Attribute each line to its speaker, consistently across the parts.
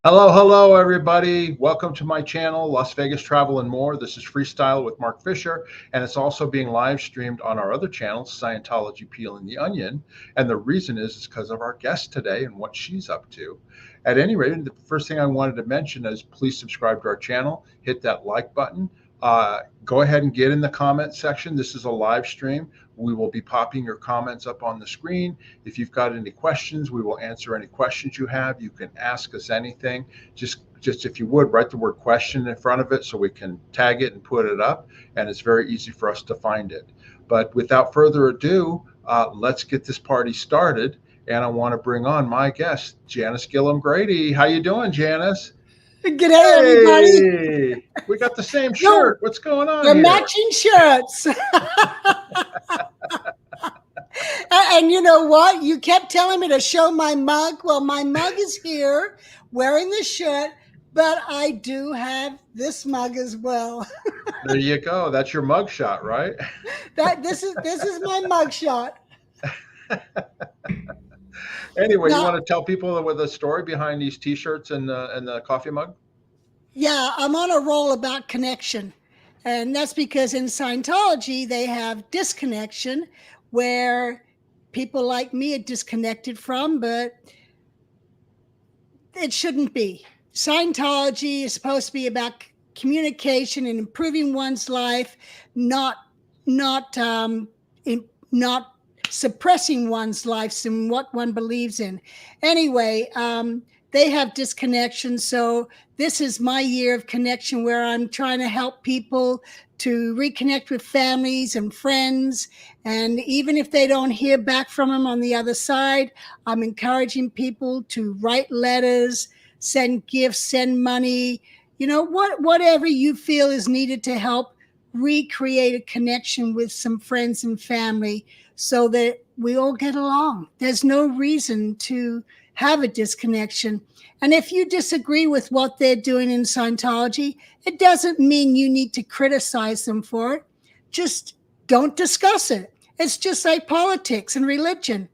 Speaker 1: Hello, hello, everybody. Welcome to my channel, Las Vegas Travel and More. This is Freestyle with Mark Fisher, and it's also being live streamed on our other channel, Scientology Peeling the Onion. And the reason is because of our guest today and what she's up to. At any rate, the first thing I wanted to mention is please subscribe to our channel, hit that like button. Go ahead and get in the comment section. This is a live stream. We will be popping your comments up on the screen. If you've got any questions, we will answer any questions you have. You can ask us anything. Just if you would, write the word question in front of it so we can tag it and put it up. And it's very easy for us to find it. But without further ado, let's get this party started. And I want to bring on my guest, Janis Gillham Grady. How you doing, Janis?
Speaker 2: G'day, everybody.
Speaker 1: Hey, we got the same
Speaker 2: No,
Speaker 1: shirt. What's going on
Speaker 2: we're
Speaker 1: here?
Speaker 2: matching shirts. And you know what? You kept telling me to show my mug. Well, my mug is here wearing the shirt, but I do have this mug as well.
Speaker 1: There you go. That's your mug shot, right?
Speaker 2: This is my mug shot.
Speaker 1: Anyway, you
Speaker 2: Now,
Speaker 1: want to tell people with the story behind these T-shirts and the coffee mug?
Speaker 2: yeah, I'm on a roll about connection. And that's because in Scientology, they have disconnection where people like me are disconnected from, but it shouldn't be. Scientology is supposed to be about communication and improving one's life, not not not suppressing one's life and what one believes in. Anyway, they have disconnection, so this is my year of connection where I'm trying to help people to reconnect with families and friends. And even if they don't hear back from them on the other side, I'm encouraging people to write letters, send gifts, send money, whatever you feel is needed to help recreate a connection with some friends and family so that we all get along. There's no reason to have a disconnection. And if you disagree with what they're doing in Scientology, it doesn't mean you need to criticize them for it. Just don't discuss it. It's just like politics and religion.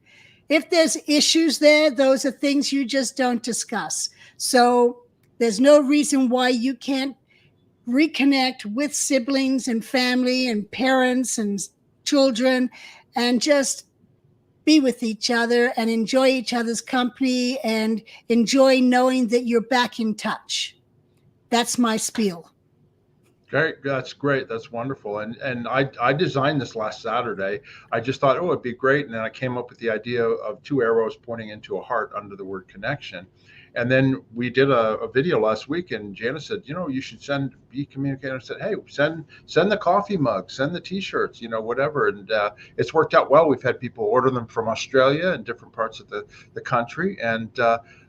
Speaker 2: If there's issues there, those are things you just don't discuss. So there's no reason why you can't reconnect with siblings and family and parents and children and just be with each other and enjoy each other's company and enjoy knowing that you're back in touch. That's my spiel.
Speaker 1: Great, that's great. That's wonderful. And I designed this last Saturday. I just thought, oh, it'd be great. And then I came up with the idea of two arrows pointing into a heart under the word connection. And then we did a video last week, and Janice said, you should be communicating. I said, hey, send the coffee mug, send the T-shirts, whatever. And it's worked out well. We've had people order them from Australia and different parts of the country, and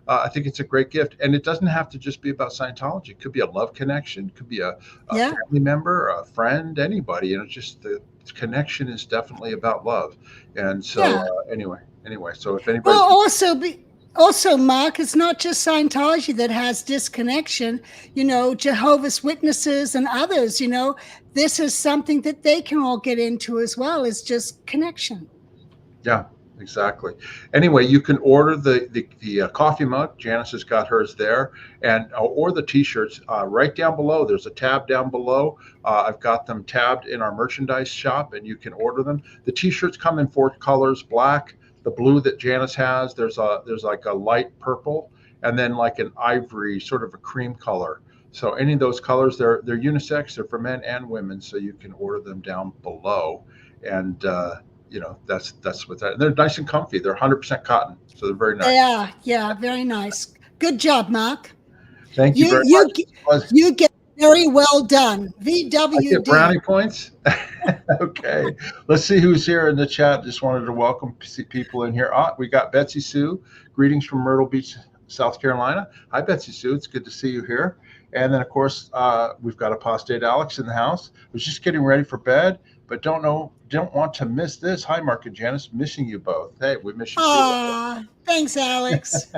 Speaker 1: I think it's a great gift. And it doesn't have to just be about Scientology. It could be a love connection, it could be a
Speaker 2: Yeah.
Speaker 1: family member, a friend, anybody. Just the connection is definitely about love. And so
Speaker 2: Yeah.
Speaker 1: Anyway, so if anybody's
Speaker 2: Well, also, Mark, it's not just Scientology that has disconnection. Jehovah's Witnesses and others. This is something that they can all get into as well. It's just connection.
Speaker 1: Yeah, exactly. Anyway, you can order the coffee mug. Janice has got hers there, and or the T-shirts right down below. There's a tab down below. I've got them tabbed in our merchandise shop, and you can order them. The T-shirts come in 4 colors: black, the blue that Janice has. There's like a light purple, and then like an ivory, sort of a cream color. So any of those colors, they're unisex. They're for men and women, so you can order them down below. And that's what that. They're nice and comfy. They're 100% cotton, so they're very nice.
Speaker 2: Yeah, very nice. Good job, Mark.
Speaker 1: Thank you
Speaker 2: You
Speaker 1: very
Speaker 2: you
Speaker 1: much.
Speaker 2: you get very well done.
Speaker 1: I get
Speaker 2: VWD.
Speaker 1: brownie points. Okay, let's see who's here in the chat. Just wanted to welcome people in here. We got Betsy Sue. Greetings from Myrtle Beach, South Carolina. Hi, Betsy Sue. It's good to see you here. And then, of course, we've got Apostate Alex in the house. Was just getting ready for bed, but don't want to miss this. Hi, Mark and Janice. Missing you both. Hey, we miss you too.
Speaker 2: Thanks, Alex.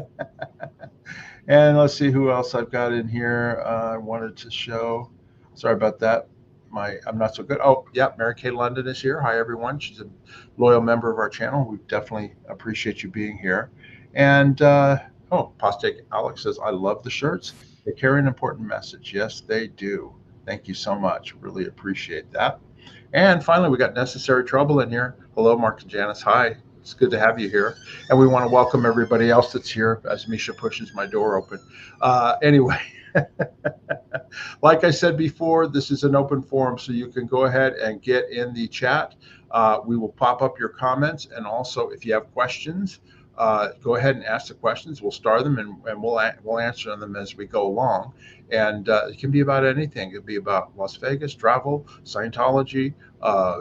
Speaker 1: And let's see who else I've got in here. I wanted to show. Sorry about that. I'm not so good. Oh, yeah, Mary Kay London is here. Hi, everyone. She's a loyal member of our channel. We definitely appreciate you being here. And Oh, Postic Alex says, I love the shirts. They carry an important message. Yes, they do. Thank you so much. Really appreciate that. And finally, we got Necessary Trouble in here. Hello, Mark and Janice. Hi. It's good to have you here. And we want to welcome everybody else that's here as Misha pushes my door open. Anyway, like I said before, this is an open forum, so you can go ahead and get in the chat. We will pop up your comments. And also, if you have questions, go ahead and ask the questions. We'll star them and we'll answer them as we go along. And it can be about anything. It could be about Las Vegas, travel, Scientology,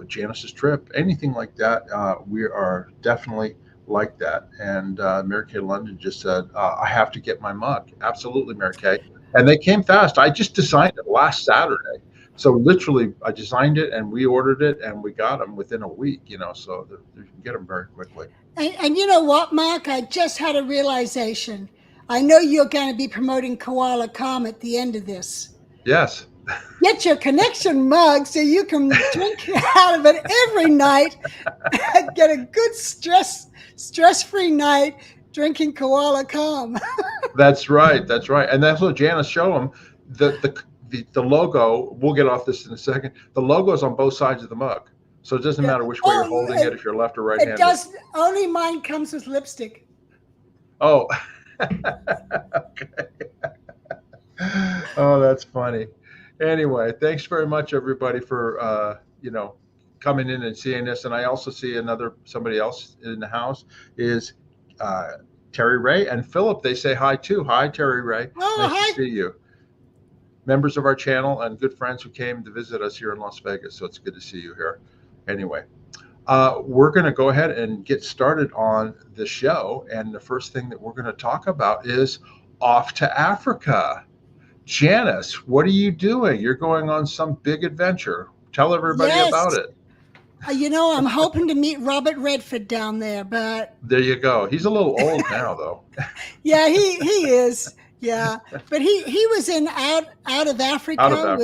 Speaker 1: Janis's trip, anything like that. We are definitely like that. And Mary Kay London just said, I have to get my mug. Absolutely, Mary Kay. And they came fast. I just designed it last Saturday. So literally, I designed it and we ordered it and we got them within a week, so you can get them very quickly.
Speaker 2: And you know what, Mark? I just had a realization. I know you're going to be promoting Koala Calm at the end of this.
Speaker 1: Yes.
Speaker 2: Get your connection mug so you can drink out of it every night. Get a good stress-free night drinking Koala Calm.
Speaker 1: That's right. That's right. And that's what Janice showed them. The logo, we'll get off this in a second. The logo is on both sides of the mug. So it doesn't matter which way you're holding it, if you're left or right-handed.
Speaker 2: It does. Only mine comes with lipstick.
Speaker 1: Oh, okay. Oh, that's funny. Anyway, thanks very much, everybody, for coming in and seeing this. And I also see somebody else in the house is Terry Ray and Philip. They say hi too. Hi, Terry Ray.
Speaker 2: Oh,
Speaker 1: nice
Speaker 2: hi.
Speaker 1: to see you. Members of our channel and good friends who came to visit us here in Las Vegas. So it's good to see you here. Anyway, we're going to go ahead and get started on the show. And the first thing that we're going to talk about is off to Africa. Janice, what are you doing? You're going on some big adventure. Tell everybody about it.
Speaker 2: I'm hoping to meet Robert Redford down there, but
Speaker 1: there you go. He's a little old now, though.
Speaker 2: Yeah, he is. Yeah, but he was in Out of Africa,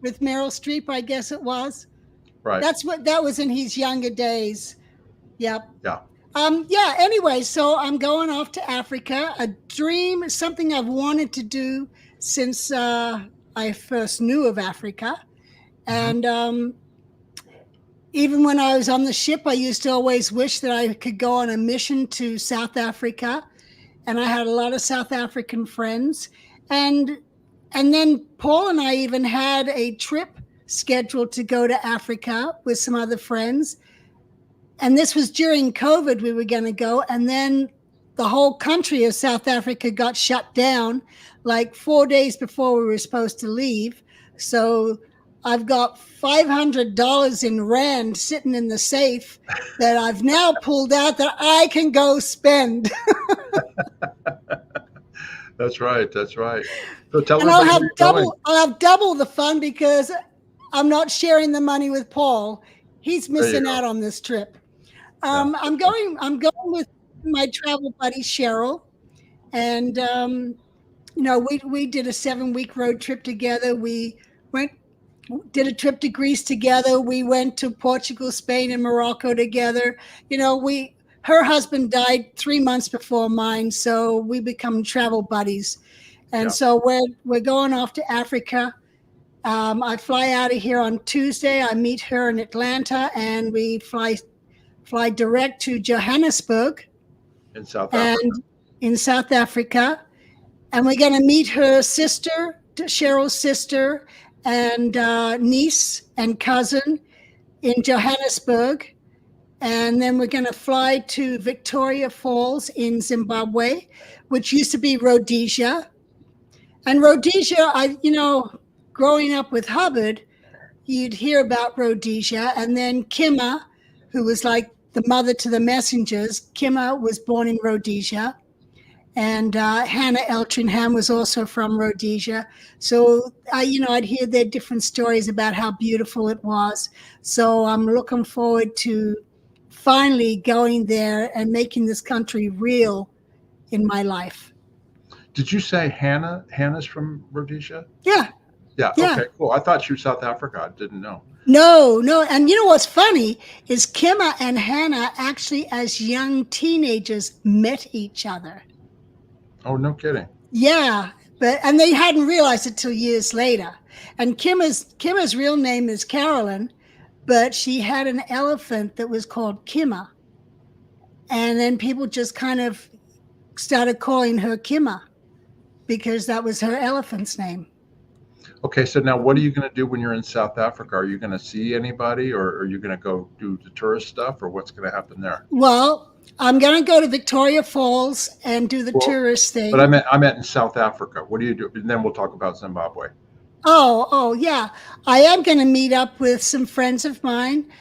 Speaker 2: with Meryl Streep, I guess it was.
Speaker 1: Right.
Speaker 2: That was in his younger days. Yep.
Speaker 1: Yeah.
Speaker 2: Anyway, so I'm going off to Africa. A dream, something I've wanted to do since I first knew of Africa, and even when I was on the ship, I used to always wish that I could go on a mission to South Africa. And I had a lot of South African friends. And then Paul and I even had a trip scheduled to go to Africa with some other friends. And this was during COVID, we were going to go. And then the whole country of South Africa got shut down like 4 days before we were supposed to leave. So I've got $500 in Rand sitting in the safe that I've now pulled out that I can go spend.
Speaker 1: That's right. That's right. So tell
Speaker 2: and I'll have double the fun because I'm not sharing the money with Paul. He's missing out on this trip. I'm going with my travel buddy Cheryl, and we did a 7-week road trip together. We did a trip to Greece together. We went to Portugal, Spain, and Morocco together. Her husband died 3 months before mine, so we become travel buddies. And so we're going off to Africa. I fly out of here on Tuesday. I meet her in Atlanta, and we fly direct to Johannesburg
Speaker 1: in South
Speaker 2: Africa. And we're going to meet her sister, Cheryl's sister, and niece and cousin in Johannesburg. And then we're going to fly to Victoria Falls in Zimbabwe, which used to be Rhodesia. And Rhodesia, growing up with Hubbard, you'd hear about Rhodesia. And then Kimma, who was like the mother to the messengers, Kimma was born in Rhodesia. And Hannah Eltringham was also from Rhodesia. So, I'd hear their different stories about how beautiful it was. So I'm looking forward to finally going there and making this country real in my life.
Speaker 1: Did you say Hannah's from Rhodesia?
Speaker 2: Yeah.
Speaker 1: Yeah. Okay, cool. I thought she was South Africa. I didn't know.
Speaker 2: No. And what's funny is Kimma and Hannah actually, as young teenagers, met each other.
Speaker 1: Oh, no kidding.
Speaker 2: Yeah, and they hadn't realized it till years later. And Kimmer's real name is Carolyn, but she had an elephant that was called Kimmer, and then people just kind of started calling her Kimmer because that was her elephant's name.
Speaker 1: Okay, so now what are you going to do when you're in South Africa? Are you going to see anybody, or are you going to go do the tourist stuff, or what's going to happen there?
Speaker 2: Well, I'm going to go to Victoria Falls and do the
Speaker 1: Well,
Speaker 2: tourist
Speaker 1: but I
Speaker 2: thing.
Speaker 1: meant I meant in South Africa. What do you do? And then we'll talk about Zimbabwe.
Speaker 2: Oh, yeah. I am going to meet up with some friends of mine.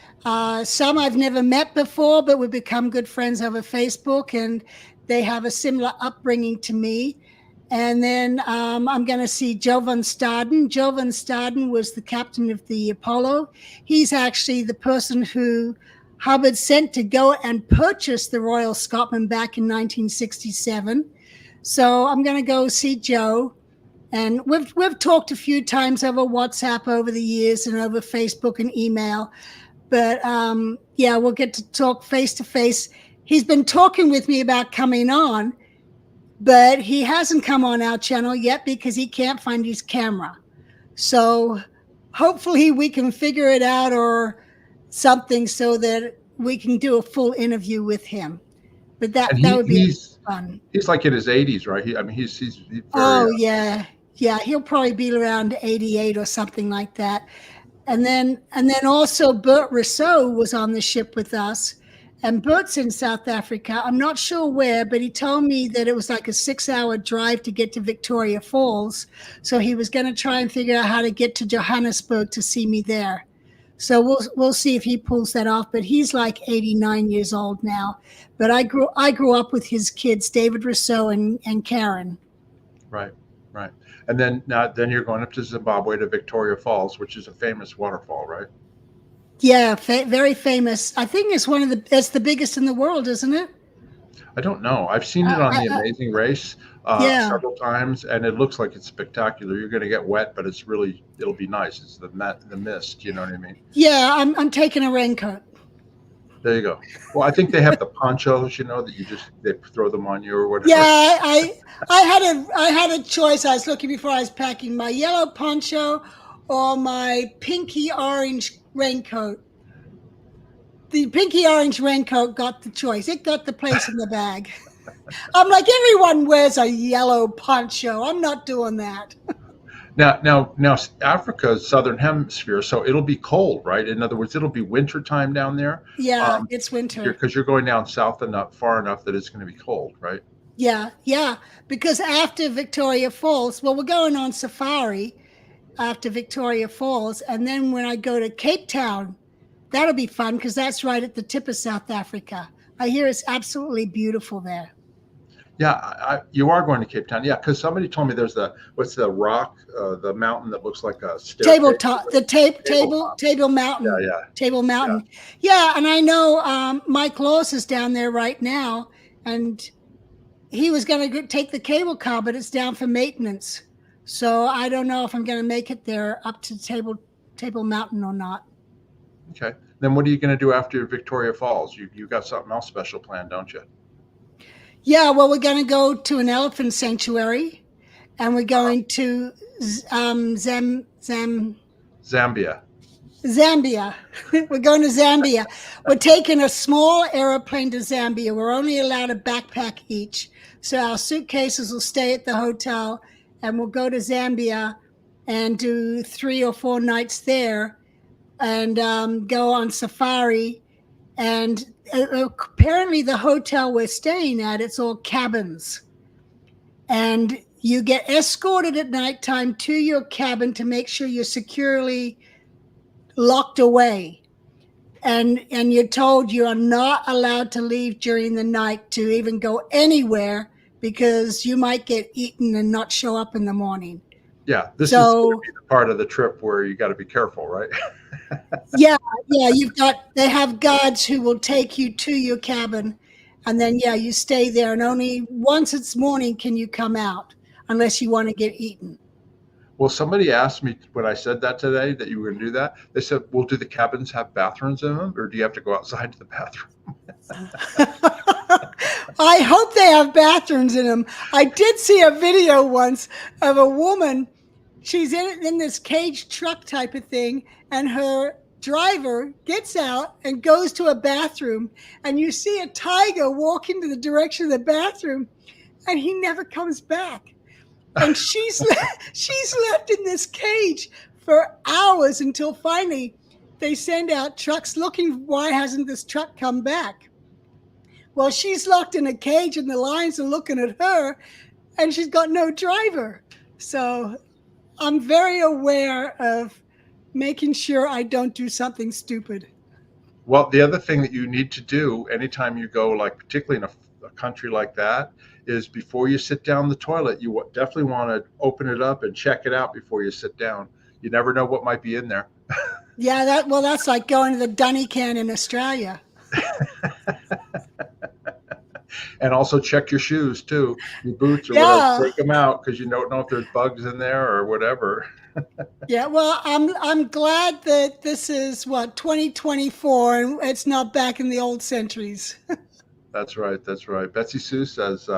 Speaker 2: Some I've never met before, but we've become good friends over Facebook, and they have a similar upbringing to me. And then I'm going to see Joe van Staden. Joe van Staden was the captain of the Apollo. He's actually the person who Hubbard sent to go and purchase the Royal Scotsman back in 1967. So I'm going to go see Joe. And we've talked a few times over WhatsApp over the years and over Facebook and email. But yeah, we'll get to talk face to face. He's been talking with me about coming on, but he hasn't come on our channel yet because he can't find his camera. So hopefully we can figure it out or something so that we can do a full interview with him. But that would be fun.
Speaker 1: He's like in his 80s, right? He's very.
Speaker 2: Oh yeah. Yeah, he'll probably be around 88 or something like that. And then also Bert Rousseau was on the ship with us. And Bert's in South Africa. I'm not sure where, but he told me that it was like a 6-hour drive to get to Victoria Falls. So he was going to try and figure out how to get to Johannesburg to see me there. So we'll see if he pulls that off. But he's like 89 years old now. But I grew up with his kids, David Rousseau and Karen.
Speaker 1: Right. And then you're going up to Zimbabwe to Victoria Falls, which is a famous waterfall, right?
Speaker 2: Yeah, very famous. I think it's the biggest in the world, isn't it?
Speaker 1: I don't know. I've seen it on The Amazing Race several times, and it looks like it's spectacular. You're going to get wet, but it'll be nice. It's the mist, you know what I mean?
Speaker 2: Yeah, I'm taking a raincoat.
Speaker 1: There you go. Well, I think they have the ponchos, that they throw them on you or whatever.
Speaker 2: Yeah, I had a choice. I was looking before I was packing my yellow poncho or my pinky orange raincoat. The pinky orange raincoat got the choice. It got the place in the bag. I'm like, everyone wears a yellow poncho. I'm not doing that.
Speaker 1: Now, Africa's southern hemisphere, so it'll be cold, right? In other words, it'll be winter time down there.
Speaker 2: Yeah, it's winter.
Speaker 1: Because you're going down south enough, far enough that it's going to be cold, right?
Speaker 2: Yeah. Because after Victoria Falls, well, we're going on safari after Victoria Falls, and then when I go to Cape Town, that'll be fun because that's right at the tip of South Africa. I hear it's absolutely beautiful there.
Speaker 1: Yeah, you are going to Cape Town. Yeah, because somebody told me there's what's the rock, the mountain that looks like a staircase.
Speaker 2: Tabletop, the Table Mountain.
Speaker 1: Yeah.
Speaker 2: Table Mountain. Yeah, and I know Mike Laws is down there right now, and he was going to take the cable car, but it's down for maintenance. So I don't know if I'm going to make it there up to Table Mountain or not.
Speaker 1: Okay. Then what are you going to do after Victoria Falls? You got something else special planned, don't you?
Speaker 2: Yeah, well, we're going to go to an elephant sanctuary, and we're going to Zambia. We're going to Zambia. We're taking a small airplane to Zambia. We're only allowed a backpack each. So our suitcases will stay at the hotel, and we'll go to Zambia and do 3 or 4 nights there and go on safari. And apparently the hotel we're staying at, it's all cabins. And you get escorted at nighttime to your cabin to make sure you're securely locked away. And you're told you are not allowed to leave during the night to even go anywhere because you might get eaten and not show up in the morning.
Speaker 1: Yeah, this is going to be the part of the trip where you got to be careful, right?
Speaker 2: Yeah, they have guards who will take you to your cabin, and then you stay there, and only once it's morning can you come out unless you want to get eaten.
Speaker 1: Well, somebody asked me when I said that today that you were going to do that. They said, well, do the cabins have bathrooms in them, or do you have to go outside to the bathroom?
Speaker 2: I hope they have bathrooms in them. I did see a video once of a woman. She's in this cage truck type of thing, and her driver gets out and goes to a bathroom, and you see a tiger walk into the direction of the bathroom, and he never comes back. And she's left in this cage for hours until finally they send out trucks looking. Why hasn't this truck come back? Well, she's locked in a cage, and the lions are looking at her, and she's got no driver. So I'm very aware of making sure I don't do something stupid.
Speaker 1: Well, the other thing that you need to do anytime you go, like particularly in a country like that, is before you sit down the toilet, you definitely want to open it up and check it out before you sit down. You never know what might be in there.
Speaker 2: Yeah, that's like going to the Dunny Can in Australia.
Speaker 1: And also check your shoes too, your boots or whatever. Take them out because you don't know if there's bugs in there or whatever.
Speaker 2: Yeah, well, I'm glad that this is 2024 and it's not back in the old centuries.
Speaker 1: That's right. That's right. Betsy Sue says,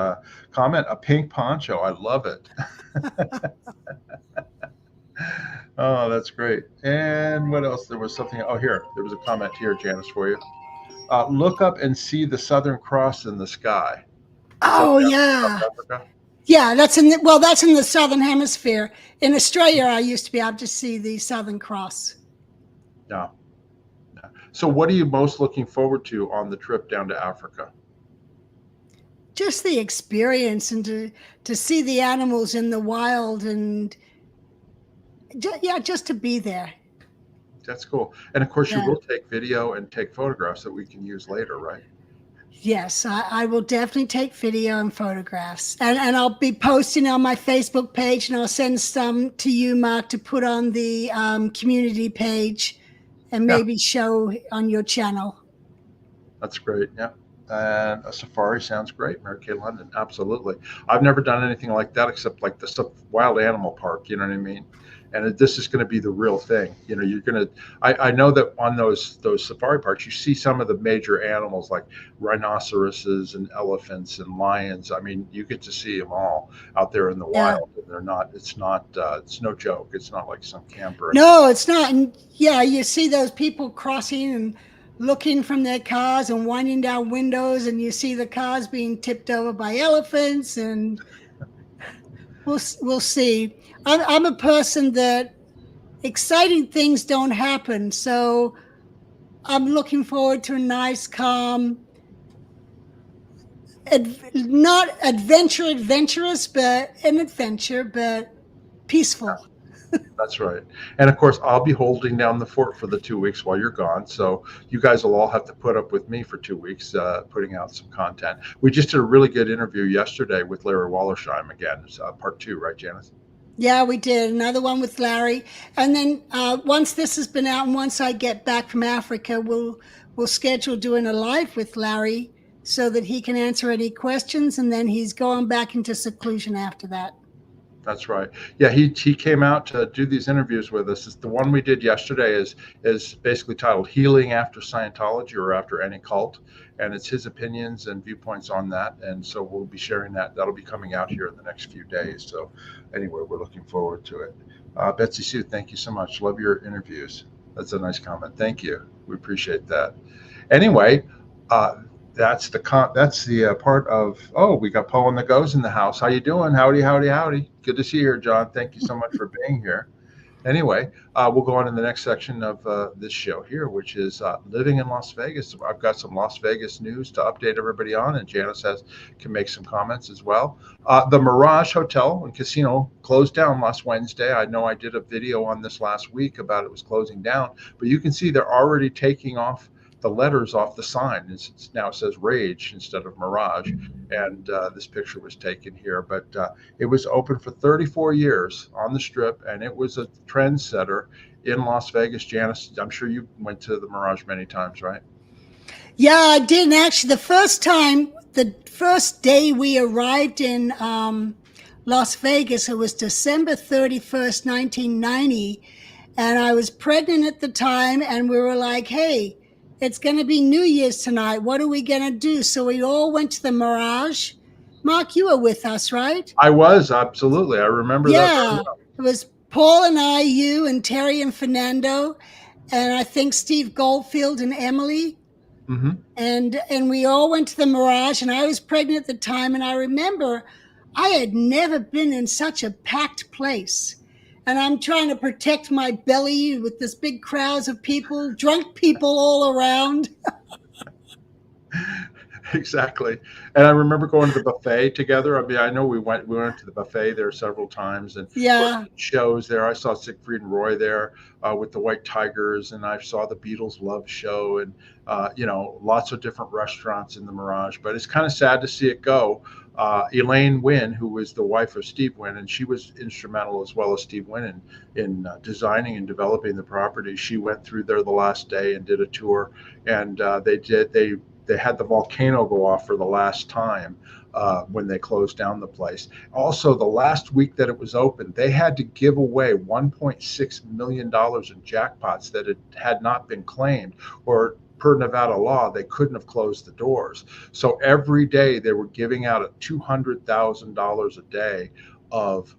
Speaker 1: comment, a pink poncho. I love it. Oh, that's great. And what else? There was something. Oh, here, there was a comment here, Janis, for you. Look up and see the Southern Cross in the sky.
Speaker 2: Oh, yeah.
Speaker 1: South Africa?
Speaker 2: Yeah, that's in the Southern Hemisphere. In Australia, I used to be able to see the Southern Cross.
Speaker 1: Yeah. So what are you most looking forward to on the trip down to Africa?
Speaker 2: Just the experience and to see the animals in the wild and just to be there.
Speaker 1: That's cool. And of course, you will take video and take photographs that we can use later, right?
Speaker 2: Yes, I will definitely take video and photographs. And I'll be posting on my Facebook page, and I'll send some to you, Mark, to put on the community page and maybe show on your channel. That's
Speaker 1: great. Yeah. And a safari sounds great, Mary Kay London. Absolutely. I've never done anything like that except like the wild animal park. You know what I mean? And this is going to be the real thing. You know, you're going to, I know that on those safari parks, you see some of the major animals like rhinoceroses and elephants and lions. I mean, you get to see them all out there in the wild. And it's no joke. It's not like some camper.
Speaker 2: No, it's not. And yeah, you see those people crossing and looking from their cars and winding down windows, and you see the cars being tipped over by elephants, and we'll see. I'm a person that exciting things don't happen, so I'm looking forward to a nice, calm, not adventurous, but an adventure, but peaceful.
Speaker 1: That's right. And of course, I'll be holding down the fort for the 2 weeks while you're gone. So you guys will all have to put up with me for 2 weeks, putting out some content. We just did a really good interview yesterday with Larry Wallersheim again. It's part 2, right, Janis?
Speaker 2: Yeah, we did another one with Larry. And then once this has been out and once I get back from Africa, we'll schedule doing a live with Larry so that he can answer any questions. And then he's going back into seclusion after that.
Speaker 1: That's right. Yeah, he came out to do these interviews with us. The one we did yesterday is basically titled "Healing After Scientology or After Any Cult," and it's his opinions and viewpoints on that. And so we'll be sharing that. That'll be coming out here in the next few days. So anyway, we're looking forward to it. Betsy Sue, thank you so much. Love your interviews. That's a nice comment. Thank you. We appreciate that. Anyway. That's the part of, we got Poe and the Goes in the house. How you doing? Howdy. Good to see you here, John. Thank you so much for being here. Anyway, we'll go on in the next section of this show here, which is living in Las Vegas. I've got some Las Vegas news to update everybody on, and Janis can make some comments as well. The Mirage Hotel and Casino closed down last Wednesday. I know I did a video on this last week about it was closing down, but you can see they're already taking off the letters off the sign. It now says Rage instead of Mirage, and this picture was taken here. But it was open for 34 years on the Strip, and it was a trendsetter in Las Vegas. Janis, I'm sure you went to the Mirage many times, right?
Speaker 2: Yeah, I did. And actually, the first day we arrived in Las Vegas, it was December 31st, 1990, and I was pregnant at the time, and we were like, hey, it's going to be New Year's tonight. What are we going to do? So we all went to the Mirage. Mark, you were with us, right?
Speaker 1: I was, absolutely. I remember that very
Speaker 2: Yeah.
Speaker 1: well.
Speaker 2: It was Paul and I, you and Terry and Fernando, and I think Steve Goldfield and Emily.
Speaker 1: Mm-hmm.
Speaker 2: And we all went to the Mirage, and I was pregnant at the time, and I remember I had never been in such a packed place. And I'm trying to protect my belly with this big crowds of people, drunk people all around.
Speaker 1: Exactly. And I remember going to the buffet together. I mean, I know we went to the buffet there several times, and of course
Speaker 2: Yeah.
Speaker 1: shows there. I saw Siegfried and Roy there with the White Tigers, and I saw the Beatles Love Show, and lots of different restaurants in the Mirage. But it's kind of sad to see it go. Elaine Wynn, who was the wife of Steve Wynn, and she was instrumental as well as Steve Wynn in designing and developing the property. She went through there the last day and did a tour, and they had the volcano go off for the last time when they closed down the place. Also, the last week that it was open, they had to give away $1.6 million in jackpots that had not been claimed, or per Nevada law, they couldn't have closed the doors. So every day they were giving out $200,000 a day of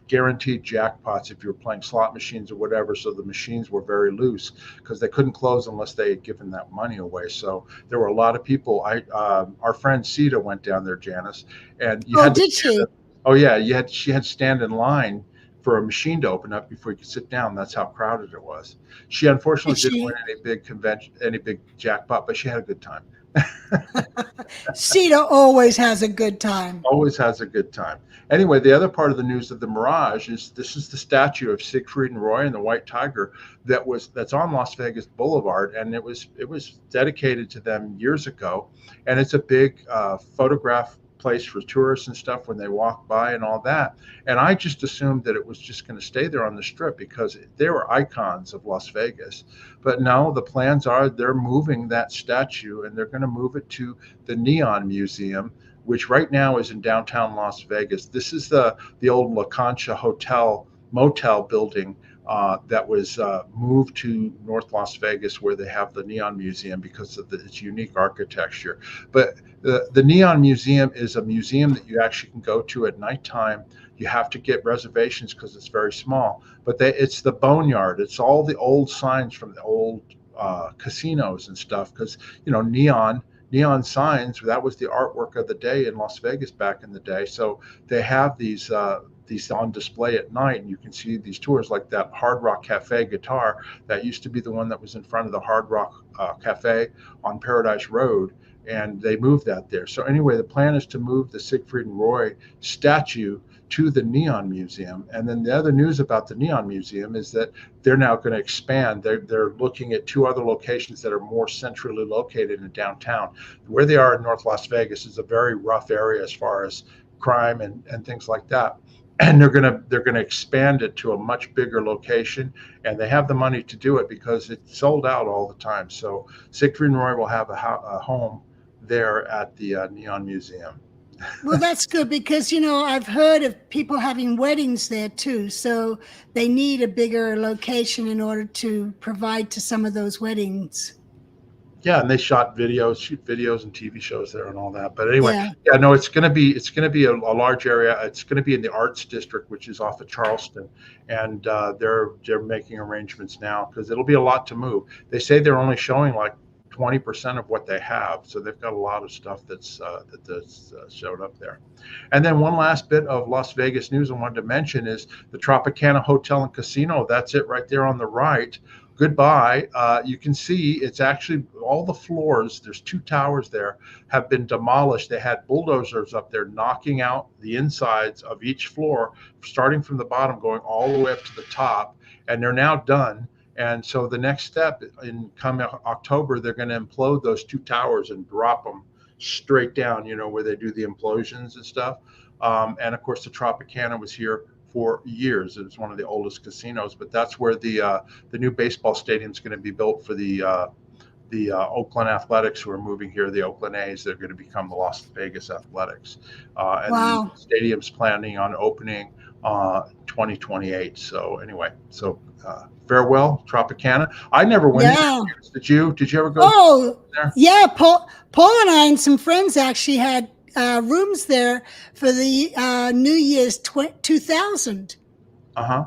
Speaker 1: guaranteed jackpots if you were playing slot machines or whatever. So the machines were very loose because they couldn't close unless they had given that money away. So there were a lot of people. Our friend Sita went down there, Janis, and you had to
Speaker 2: Did she?
Speaker 1: Oh yeah, she had to stand in line for a machine to open up before you could sit down. That's how crowded it was. She unfortunately didn't win any big convention, any big jackpot, but she had a good time.
Speaker 2: Sita always has a good time.
Speaker 1: Always has a good time. Anyway, the other part of the news of the Mirage is this is the statue of Siegfried and Roy and the White Tiger that's on Las Vegas Boulevard, and it was dedicated to them years ago, and it's a big photograph place for tourists and stuff when they walk by and all that. And I just assumed that it was just going to stay there on the strip because they were icons of Las Vegas. But no, the plans are they're moving that statue, and they're going to move it to the Neon Museum, which right now is in downtown Las Vegas. This is the old La Concha Hotel motel building that was moved to North Las Vegas, where they have the Neon Museum because of its unique architecture. But the Neon Museum is a museum that you actually can go to at nighttime. You have to get reservations because it's very small. But it's the boneyard. It's all the old signs from the old casinos and stuff, because neon signs, that was the artwork of the day in Las Vegas back in the day. So they have these on display at night, and you can see these tours, like that Hard Rock Cafe guitar that used to be the one that was in front of the Hard Rock Cafe on Paradise Road, and they moved that there. So anyway, the plan is to move the Siegfried and Roy statue to the Neon Museum. And then the other news about the Neon Museum is that they're now going to expand. They're looking at 2 other locations that are more centrally located in downtown. Where they are in North Las Vegas is a very rough area as far as crime and things like that. And they're gonna expand it to a much bigger location, and they have the money to do it because it's sold out all the time. So Siegfried and Roy will have a home there at the Neon Museum.
Speaker 2: Well, that's good because, I've heard of people having weddings there too. So they need a bigger location in order to provide to some of those weddings.
Speaker 1: Yeah, and they shoot videos and TV shows there and all that. But anyway, yeah, no, it's going to be a large area. It's going to be in the Arts District, which is off of Charleston, and they're making arrangements now because it'll be a lot to move. They say they're only showing like 20% of what they have, so they've got a lot of stuff that's showed up there. And then one last bit of Las Vegas news I wanted to mention is the Tropicana Hotel and Casino. That's it right there on the right. Goodbye. You can see it's actually all the floors. There's 2 towers there have been demolished. They had bulldozers up there knocking out the insides of each floor, starting from the bottom, going all the way up to the top. And they're now done. And so the next step in coming October, they're going to implode those 2 towers and drop them straight down, where they do the implosions and stuff. And of course, the Tropicana was here for years. It was one of the oldest casinos, but that's where the new baseball stadium is going to be built for the Oakland Athletics, who are moving here, the Oakland A's. They're going to become the Las Vegas Athletics. And the stadium's planning on opening 2028. So anyway, so farewell, Tropicana. I never went in
Speaker 2: Yeah.
Speaker 1: there. Did you? Did you ever go
Speaker 2: Oh,
Speaker 1: there?
Speaker 2: yeah. Paul and I and some friends actually had rooms there for the New Year's 2000.
Speaker 1: Uh-huh.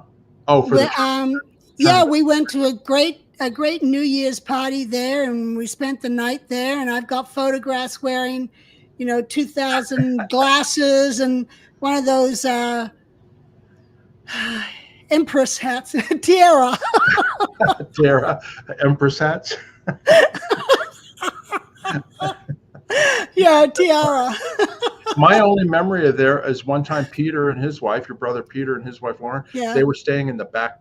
Speaker 1: Oh, for the
Speaker 2: Where,
Speaker 1: turn.
Speaker 2: yeah, we went to a great New Year's party there, and we spent the night there. And I've got photographs wearing, 2000 glasses and one of those empress hats, tiara.
Speaker 1: Tara, Empress hats.
Speaker 2: Yeah, tiara.
Speaker 1: My only memory of there is one time Peter and his wife, your brother Peter and his wife Lauren,
Speaker 2: Yeah.
Speaker 1: they were staying in the back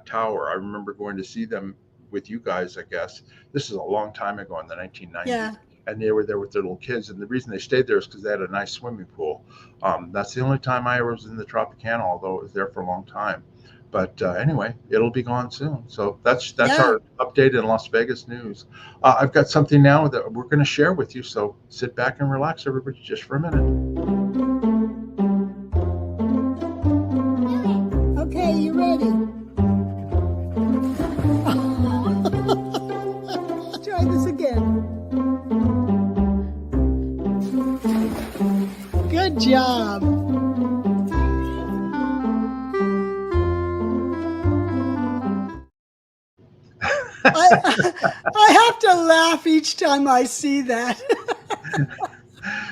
Speaker 1: tower. I remember going to see them with you guys, I guess. This is a long time ago in the 1990s.
Speaker 2: Yeah.
Speaker 1: And they were there with their little kids. And the reason they stayed there is because they had a nice swimming pool. That's the only time I was in the Tropicana, although it was there for a long time. But anyway, it'll be gone soon. So that's
Speaker 2: Yeah.
Speaker 1: our update in Las Vegas news. I've got something now that we're going to share with you. So sit back and relax, everybody, just for a minute.
Speaker 2: Okay, you ready? Try this again. Good job. I have to laugh each time I see that.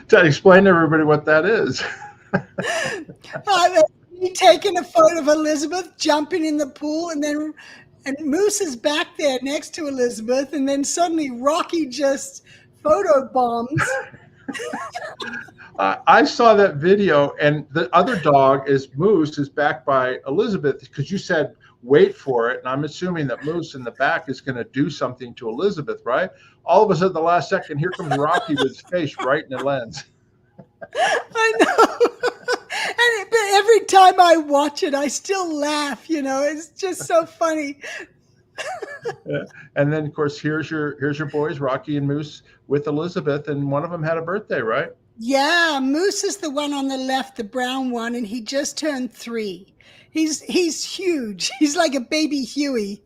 Speaker 1: To explain to everybody what that is.
Speaker 2: Me taking a photo of Elizabeth jumping in the pool, and Moose is back there next to Elizabeth, and then suddenly Rocky just photo bombs.
Speaker 1: I saw that video, and the other dog is Moose is back by Elizabeth because you said wait for it, and I'm assuming that Moose in the back is going to do something to Elizabeth, right? All of a sudden, the last second, here comes Rocky with his face right in the lens.
Speaker 2: I know. But every time I watch it, I still laugh. It's just so funny.
Speaker 1: Yeah. And then, of course, here's your boys, Rocky and Moose, with Elizabeth, and one of them had a birthday, right?
Speaker 2: Yeah, Moose is the one on the left, the brown one, and he just turned 3. He's huge. He's like a baby Huey.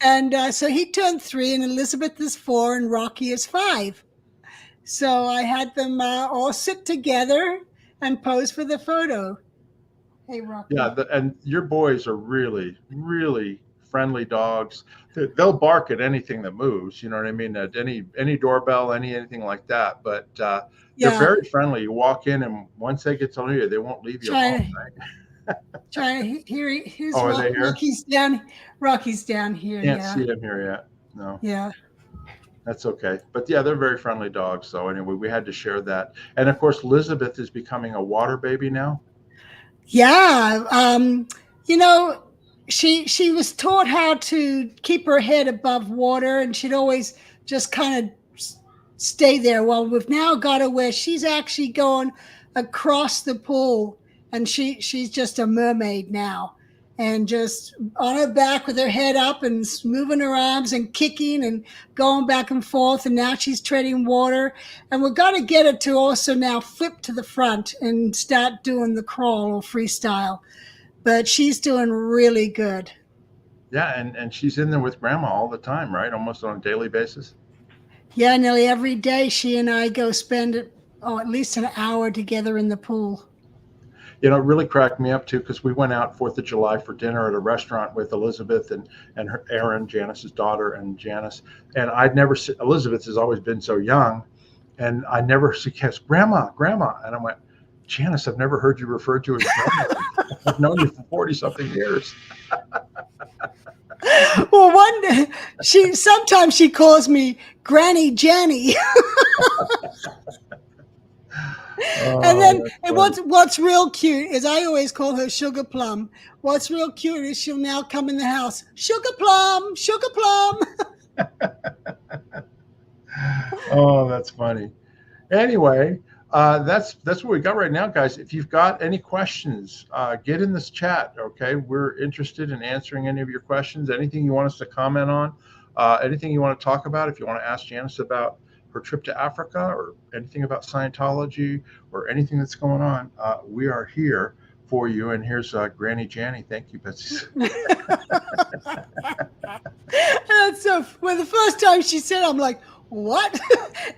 Speaker 2: And so he turned 3, and Elizabeth is 4, and Rocky is 5. So I had them all sit together and pose for the photo. Hey, Rocky.
Speaker 1: Yeah, and your boys are really, really friendly dogs. They'll bark at anything that moves. You know what I mean? At any doorbell, anything like that. But they're very friendly. You walk in, and once they get to know you, they won't leave you alone. Right?
Speaker 2: Here's Rocky's down. Rocky's down here.
Speaker 1: Can't see him here yet. No.
Speaker 2: Yeah.
Speaker 1: That's okay. But yeah, they're very friendly dogs. So anyway, we had to share that. And of course, Elizabeth is becoming a water baby now.
Speaker 2: Yeah. She was taught how to keep her head above water, and she'd always just kind of stay there. Well, we've now got her where she's actually going across the pool, and she's just a mermaid now, and just on her back with her head up and moving her arms and kicking and going back and forth. And now she's treading water, and we're going to get her to also now flip to the front and start doing the crawl or freestyle. But she's doing really good.
Speaker 1: Yeah, and she's in there with Grandma all the time, right? Almost on a daily basis.
Speaker 2: Yeah, nearly every day she and I go spend at least an hour together in the pool.
Speaker 1: It really cracked me up too, because we went out 4th of July for dinner at a restaurant with Elizabeth and her Erin, Janice's daughter, and Janice. And I'd never seen Elizabeth has always been so young, and I never suggest Grandma. And I went, Janice, I've never heard you referred to as Grandma. I've known you for 40-something years.
Speaker 2: Well, sometimes she calls me Granny Janny. And then what's real cute is I always call her Sugar Plum. What's real cute is she'll now come in the house, Sugar Plum, Sugar Plum.
Speaker 1: Oh, that's funny. Anyway, that's what we got right now, guys. If you've got any questions, get in this chat. Okay, we're interested in answering any of your questions. Anything you want us to comment on, anything you want to talk about. If you want to ask Janice about her trip to Africa or anything about Scientology or anything that's going on, we are here for you. And here's Granny Janny. Thank you, Betsy.
Speaker 2: That's so. Well, the first time she said, I'm like, what?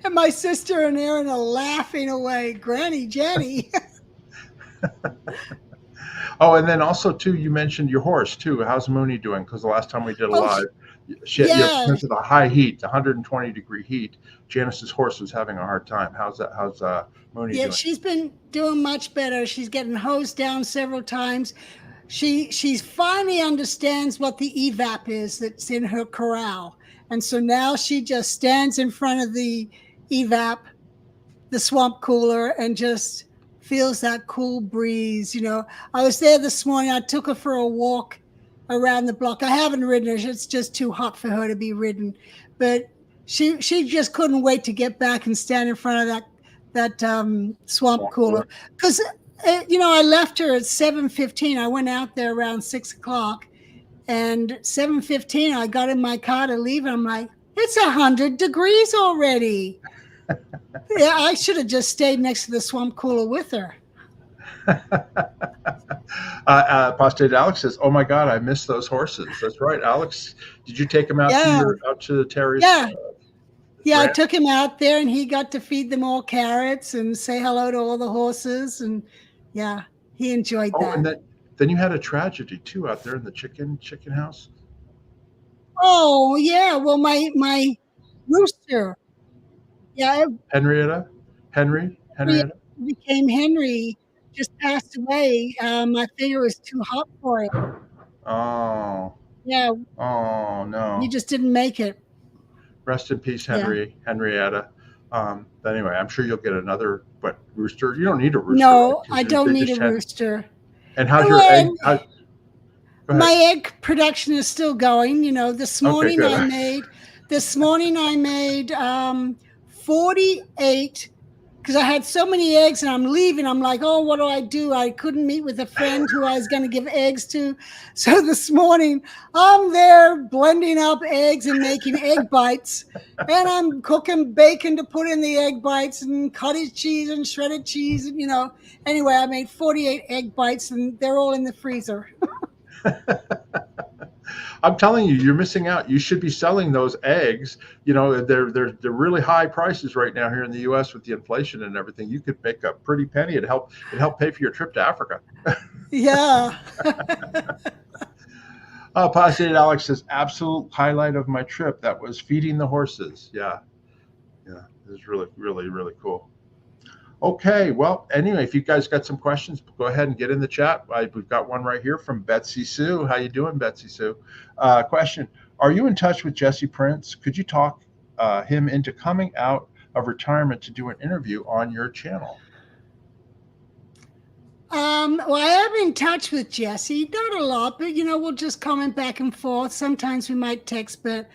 Speaker 2: And my sister and Aaron are laughing away. Granny Janny.
Speaker 1: Oh, and then also too, you mentioned your horse too. How's Mooney doing? Because the last time we did a live,
Speaker 2: yeah,
Speaker 1: because of the high heat, the 120-degree heat, Janice's horse was having a hard time. How's Mooney doing?
Speaker 2: She's been doing much better. She's getting hosed down several times. She's finally understands what the evap is that's in her corral, and so now she just stands in front of the evap, the swamp cooler, and just feels that cool breeze. I was there this morning. I took her for a walk around the block. I haven't ridden her. It's just too hot for her to be ridden. But she just couldn't wait to get back and stand in front of that swamp cooler. Because, I left her at 7:15. I went out there around 6 o'clock. And 7:15, I got in my car to leave. And I'm like, it's 100 degrees already. Yeah, I should have just stayed next to the swamp cooler with her.
Speaker 1: Apostate Alex says, "Oh my God, I miss those horses." That's right, Alex. Did you take them out to Terry's?
Speaker 2: Yeah, I took him out there, and he got to feed them all carrots and say hello to all the horses, and yeah, he enjoyed that.
Speaker 1: And then you had a tragedy too out there in the chicken house.
Speaker 2: Oh yeah, well my rooster. Yeah,
Speaker 1: Henrietta
Speaker 2: became Henry. Just passed away. I think it was too hot for him.
Speaker 1: Oh.
Speaker 2: Yeah.
Speaker 1: Oh no.
Speaker 2: He just didn't make it.
Speaker 1: Rest in peace, Henrietta. Anyway, I'm sure you'll get another rooster. You don't need a rooster.
Speaker 2: No, I don't need a rooster.
Speaker 1: And how's your egg?
Speaker 2: My egg production is still going. This morning I made 48. Because I had so many eggs and I'm leaving. I'm like, oh, what do? I couldn't meet with a friend who I was going to give eggs to. So this morning, I'm there blending up eggs and making egg bites. And I'm cooking bacon to put in the egg bites and cottage cheese and shredded cheese. And, anyway, I made 48 egg bites and they're all in the freezer.
Speaker 1: I'm telling you, you're missing out. You should be selling those eggs. They're really high prices right now here in the U.S. with the inflation and everything. You could make a pretty penny. It'd help pay for your trip to Africa.
Speaker 2: Yeah.
Speaker 1: Apostate Alex says, absolute highlight of my trip. That was feeding the horses. Yeah. It was really, really, really cool. Okay, well, anyway, if you guys got some questions, go ahead and get in the chat. We've got one right here from Betsy Sue. How you doing, Betsy Sue? Question: are you in touch with Jesse Prince? Could you talk him into coming out of retirement to do an interview on your channel?
Speaker 2: Well, I am in touch with Jesse, not a lot, but we'll just comment back and forth. Sometimes we might text, but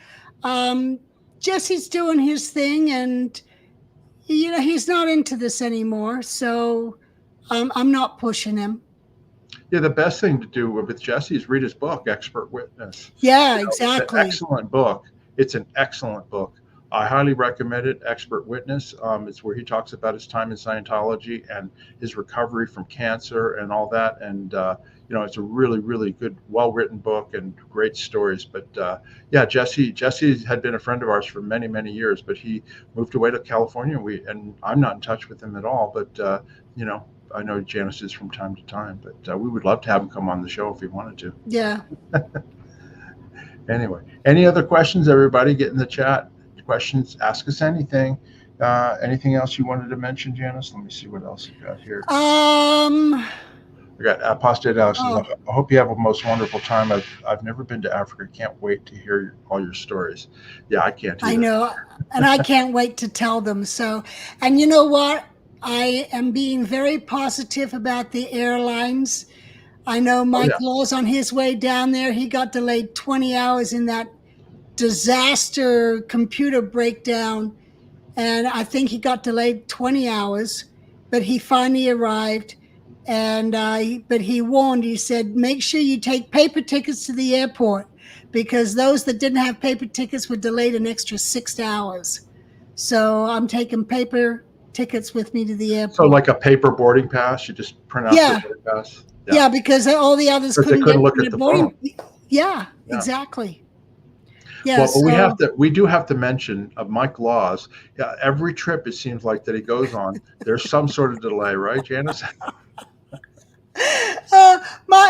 Speaker 2: Jesse's doing his thing, and he's not into this anymore, so I'm not pushing him.
Speaker 1: Yeah, the best thing to do with Jesse is read his book, Expert Witness.
Speaker 2: Yeah, exactly.
Speaker 1: It's an excellent book. It's an excellent book. I highly recommend it, Expert Witness. It's where he talks about his time in Scientology and his recovery from cancer and all that. And, it's a really, really good, well-written book and great stories. But Jesse had been a friend of ours for many, many years, but he moved away to California. And I'm not in touch with him at all. But, I know Janis is from time to time, but we would love to have him come on the show if he wanted to.
Speaker 2: Yeah.
Speaker 1: Anyway, any other questions, everybody? Get in the chat. Questions, ask us anything. Anything else you wanted to mention, Janis? Let me see what else you got here. I got Apostate Alex. I hope you have a most wonderful time. I've never been to Africa. Can't wait to hear all your stories. Yeah, I can't either.
Speaker 2: I know, and I can't wait to tell them. So, and you know what? I am being very positive about the airlines. I know Mike Law's on his way down there. He got delayed 20 hours in that disaster computer breakdown, and I think he got delayed 20 hours, but he finally arrived. And but he warned, he said, make sure you take paper tickets to the airport, because those that didn't have paper tickets were delayed an extra 6 hours. So I'm taking paper tickets with me to the airport.
Speaker 1: So like a paper boarding pass, you just print out the boarding pass?
Speaker 2: Yeah, because all the others
Speaker 1: Because they
Speaker 2: couldn't
Speaker 1: couldn't
Speaker 2: get
Speaker 1: look
Speaker 2: from
Speaker 1: at
Speaker 2: the
Speaker 1: the
Speaker 2: voting.
Speaker 1: phone.
Speaker 2: Yeah,
Speaker 1: Yeah.
Speaker 2: exactly. Yeah,
Speaker 1: Well, but
Speaker 2: so
Speaker 1: we do have to mention Mike Laws. Yeah, every trip it seems like that he goes on, there's some sort of delay, right, Janice?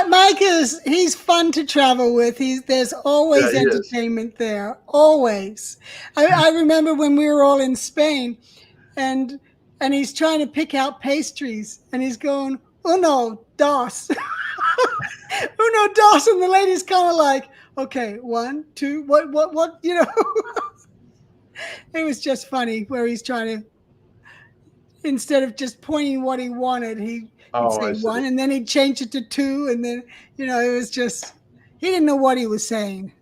Speaker 2: Mike he's fun to travel with. There's
Speaker 1: Yeah,
Speaker 2: always
Speaker 1: he is.
Speaker 2: entertainment there. Always. I remember when we were all in Spain and he's trying to pick out pastries and he's going, uno, dos. Uno, dos. And the lady's kind of like, okay, one, two, what, you know. It was just funny where he's trying to, instead of just pointing what he wanted, he'd
Speaker 1: Oh,
Speaker 2: say
Speaker 1: I see.
Speaker 2: one and then he'd change it to two. And then, it was just, he didn't know what he was saying.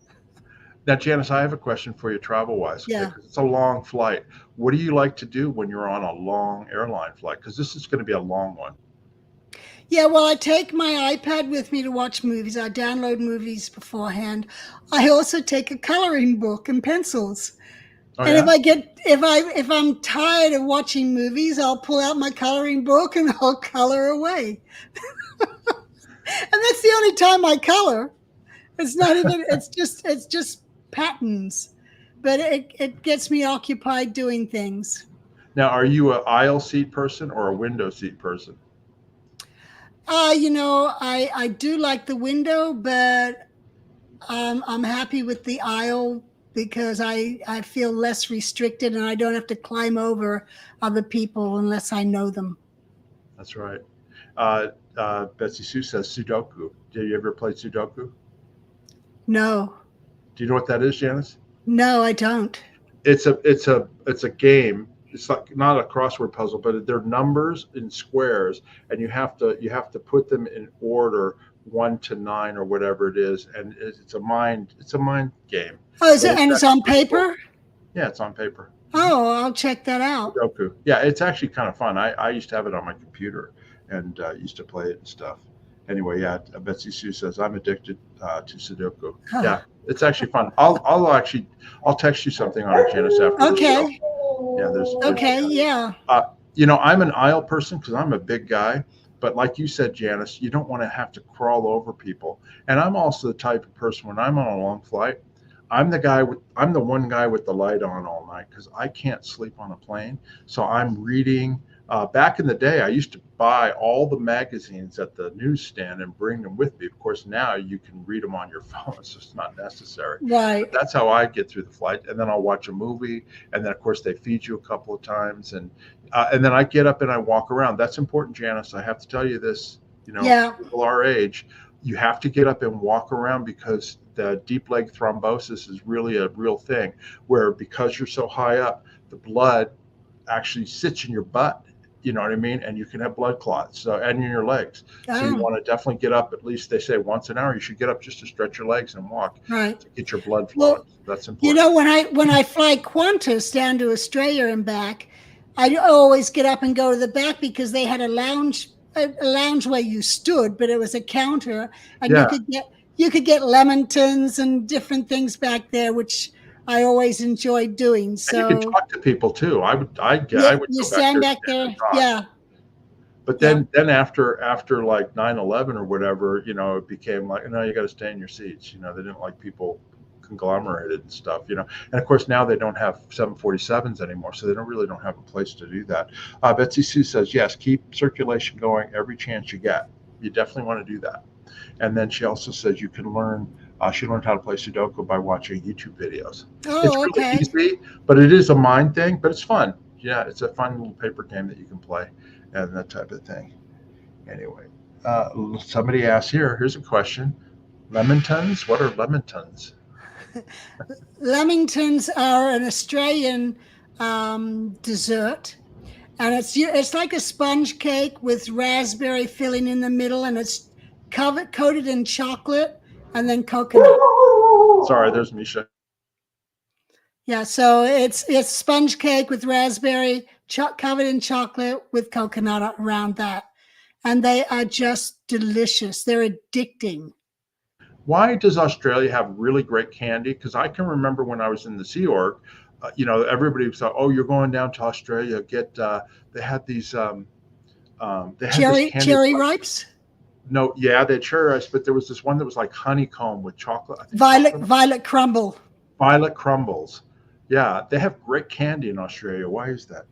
Speaker 1: Now, Janice, I have a question for you travel-wise, okay?
Speaker 2: Yeah.
Speaker 1: Because it's a long flight. What do you like to do when you're on a long airline flight? Because this is going to be a long one.
Speaker 2: Yeah, well, I take my iPad with me to watch movies. I download movies beforehand. I also take a coloring book and pencils.
Speaker 1: Oh,
Speaker 2: And
Speaker 1: yeah?
Speaker 2: if I'm tired of watching movies, I'll pull out my coloring book and I'll color away. And that's the only time I color. It's not even it's just patterns. But it gets me occupied doing things.
Speaker 1: Now, are you an aisle seat person or a window seat person?
Speaker 2: I do like the window, but I'm happy with the aisle because I feel less restricted and I don't have to climb over other people unless I know them.
Speaker 1: That's right. Betsy Sue says Sudoku. Did you ever play Sudoku?
Speaker 2: No.
Speaker 1: Do you know what that is, Janice?
Speaker 2: No, I don't.
Speaker 1: It's a game. It's like not a crossword puzzle, but they're numbers in squares, and you have to put them in order 1 to 9 or whatever it is, and it's a mind game.
Speaker 2: Oh, and it's on paper?
Speaker 1: Yeah, it's on paper.
Speaker 2: Oh, I'll check that out.
Speaker 1: Sudoku. Yeah, it's actually kind of fun. I used to have it on my computer and used to play it and stuff. Anyway, yeah, Betsy Sue says I'm addicted to Sudoku.
Speaker 2: Huh.
Speaker 1: Yeah, it's actually fun. I'll text you something on it, Janice, after the show. Yeah, there's
Speaker 2: okay, yeah.
Speaker 1: I'm an aisle person because I'm a big guy. But like you said, Janice, you don't want to have to crawl over people. And I'm also the type of person when I'm on a long flight, I'm the one guy with the light on all night because I can't sleep on a plane. So I'm reading. Back in the day, I used to buy all the magazines at the newsstand and bring them with me. Of course, now you can read them on your phone. It's just not necessary.
Speaker 2: Right.
Speaker 1: But that's how I get through the flight. And then I'll watch a movie. And then, of course, they feed you a couple of times. And then I get up and I walk around. That's important, Janice. I have to tell you this. People our age, you have to get up and walk around because the deep leg thrombosis is really a real thing where because you're so high up, the blood actually sits in your butt. You know what I mean? And you can have blood clots and in your legs. So you want to definitely get up at least, they say once an hour, you should get up just to stretch your legs and walk to get your blood flowing.
Speaker 2: Well,
Speaker 1: that's important.
Speaker 2: When I fly Qantas down to Australia and back, I always get up and go to the back because they had a lounge where you stood, but it was a counter and you could get Lemingtons and different things back there, which I always enjoyed doing. So
Speaker 1: and you can talk to people too. I would
Speaker 2: you stand back there. Yeah.
Speaker 1: But then after like 9/11 or whatever, it became like, no, you got to stay in your seats. They didn't like people conglomerated and stuff, And of course now they don't have 747s anymore, so they don't have a place to do that. Betsy Sue says, yes, keep circulation going every chance you get. You definitely want to do that. And then she also says you can learn. She learned how to play Sudoku by watching YouTube videos.
Speaker 2: Oh,
Speaker 1: it's really easy, but it is a mind thing, but it's fun. Yeah, it's a fun little paper game that you can play and that type of thing. Anyway, somebody asked here's a question. Lemingtons? What are Lemingtons?
Speaker 2: Lemingtons are an Australian dessert. And it's like a sponge cake with raspberry filling in the middle, and it's coated in chocolate and then coconut.
Speaker 1: Sorry, there's Misha.
Speaker 2: Yeah, so it's sponge cake with raspberry covered in chocolate with coconut around that, and they are just delicious. They're addicting.
Speaker 1: Why does Australia have really great candy? Because I can remember when I was in the Sea Org, everybody thought, "Oh, you're going down to Australia. Get." They had these. They had
Speaker 2: cherry ripes.
Speaker 1: No, yeah, they had cherry rice, but there was this one that was like honeycomb with chocolate. I think
Speaker 2: Violet crumble.
Speaker 1: Violet crumbles. Yeah, they have great candy in Australia. Why is that?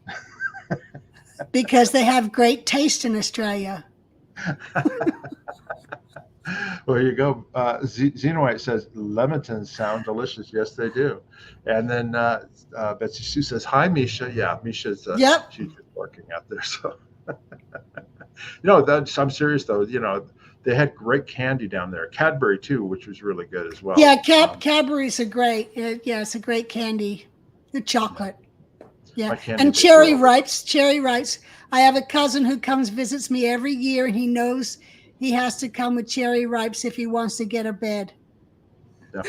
Speaker 2: Because they have great taste in Australia.
Speaker 1: Well, here you go. Xenowhite says lemons sound delicious. Yes, they do. And then Betsy Sue says, "Hi, Misha." Yeah, Misha's
Speaker 2: Yep.
Speaker 1: she's just working out there. So, I'm serious though. They had great candy down there. Cadbury too, which was really good as well.
Speaker 2: Yeah, Cadbury's a great. Yeah, it's a great candy. The chocolate. Yeah, and cherry ripes. Cherry ripes. I have a cousin who visits me every year, and he knows he has to come with cherry ripes if he wants to get a bed.
Speaker 1: Yeah.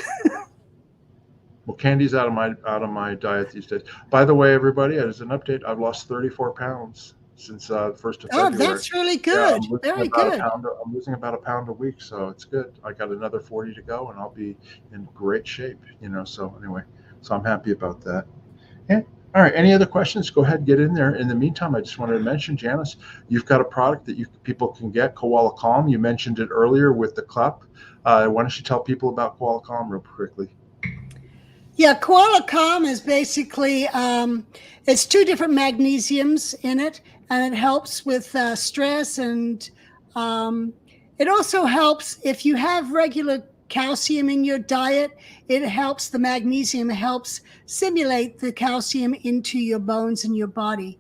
Speaker 1: Well, candy's out of my diet these days. By the way, everybody, as an update, I've lost 34 pounds since the 1st of February.
Speaker 2: Oh, that's really good.
Speaker 1: Yeah,
Speaker 2: very good.
Speaker 1: I'm losing about a pound a week, so it's good. I got another 40 to go, and I'll be in great shape. So anyway, so I'm happy about that. And all right, any other questions? Go ahead and get in there. In the meantime, I just wanted to mention, Janis, you've got a product that people can get, Koala Calm. You mentioned it earlier with the cup. Why don't you tell people about Koala Calm real quickly?
Speaker 2: Yeah, Koala Calm is basically, it's 2 different magnesiums in it, and it helps with stress, and it also helps if you have regular calcium in your diet. It helps, the magnesium helps simulate the calcium into your bones and your body.